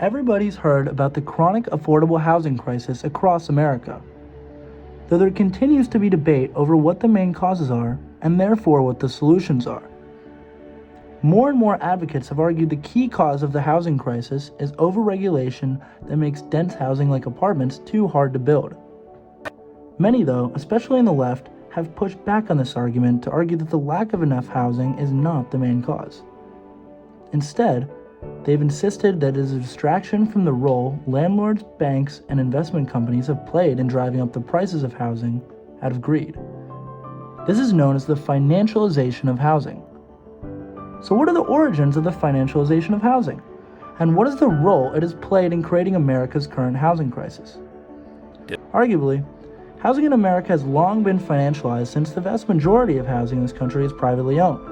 Everybody's heard about the chronic affordable housing crisis across America, though there continues to be debate over what the main causes are and therefore what the solutions are. More and more advocates have argued the key cause of the housing crisis is overregulation that makes dense housing like apartments too hard to build. Many, though, especially in the left, have pushed back on this argument to argue that the lack of enough housing is not the main cause. Instead, they've insisted that it is a distraction from the role landlords, banks, and investment companies have played in driving up the prices of housing out of greed. This is known as the financialization of housing. So what are the origins of the financialization of housing? And what is the role it has played in creating America's current housing crisis? Arguably, housing in America has long been financialized since the vast majority of housing in this country is privately owned.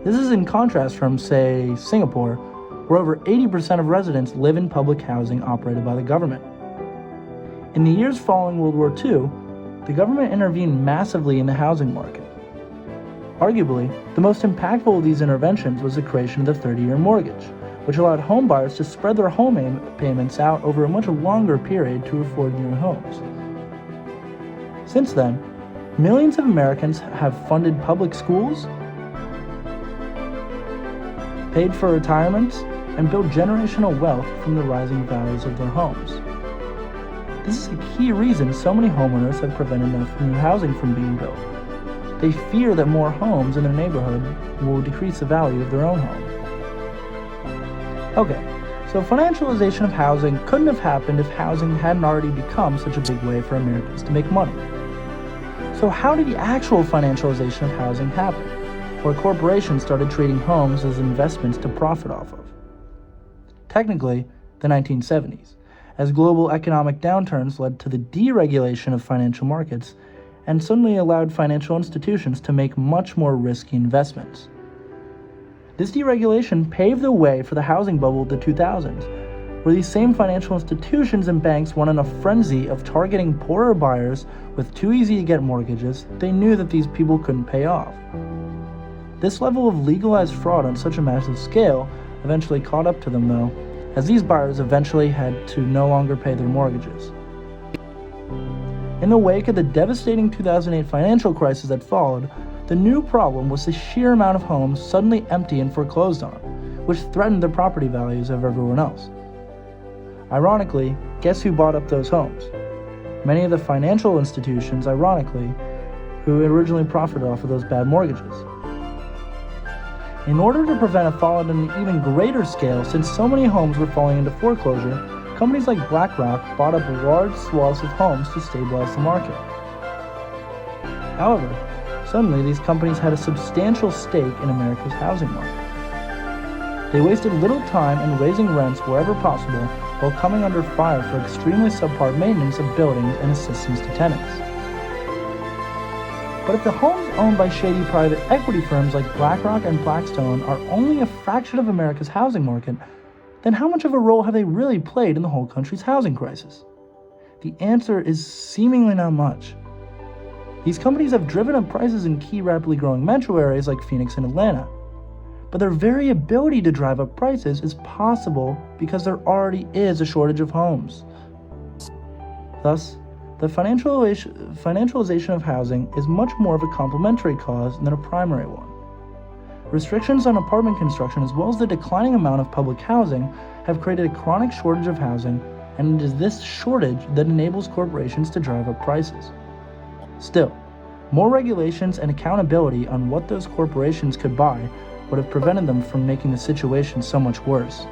This is in contrast from, say, Singapore, where over 80% of residents live in public housing operated by the government. In the years following World War II, the government intervened massively in the housing market. Arguably, the most impactful of these interventions was the creation of the 30-year mortgage, which allowed home buyers to spread their home payments out over a much longer period to afford new homes. Since then, millions of Americans have funded public schools, paid for retirements, and built generational wealth from the rising values of their homes. This is a key reason so many homeowners have prevented enough new housing from being built. They fear that more homes in their neighborhood will decrease the value of their own home. Okay, so financialization of housing couldn't have happened if housing hadn't already become such a big way for Americans to make money. So how did the actual financialization of housing happen, where corporations started treating homes as investments to profit off of? Technically, the 1970s, as global economic downturns led to the deregulation of financial markets and suddenly allowed financial institutions to make much more risky investments. This deregulation paved the way for the housing bubble of the 2000s, where these same financial institutions and banks went on a frenzy of targeting poorer buyers with too easy to get mortgages they knew that these people couldn't pay off. This level of legalized fraud on such a massive scale eventually caught up to them, though, as these buyers eventually had to no longer pay their mortgages. In the wake of the devastating 2008 financial crisis that followed, the new problem was the sheer amount of homes suddenly empty and foreclosed on, which threatened the property values of everyone else. Ironically, guess who bought up those homes? Many of the financial institutions, ironically, who originally profited off of those bad mortgages. In order to prevent a fallout on an even greater scale, since so many homes were falling into foreclosure, companies like BlackRock bought up large swaths of homes to stabilize the market. However, suddenly these companies had a substantial stake in America's housing market. They wasted little time in raising rents wherever possible while coming under fire for extremely subpar maintenance of buildings and assistance to tenants. But if the homes owned by shady private equity firms like BlackRock and Blackstone are only a fraction of America's housing market, then how much of a role have they really played in the whole country's housing crisis? The answer is seemingly not much. These companies have driven up prices in key rapidly growing metro areas like Phoenix and Atlanta. But their very ability to drive up prices is possible because there already is a shortage of homes. Thus, the financialization of housing is much more of a complementary cause than a primary one. Restrictions on apartment construction as well as the declining amount of public housing have created a chronic shortage of housing, and it is this shortage that enables corporations to drive up prices. Still, more regulations and accountability on what those corporations could buy would have prevented them from making the situation so much worse.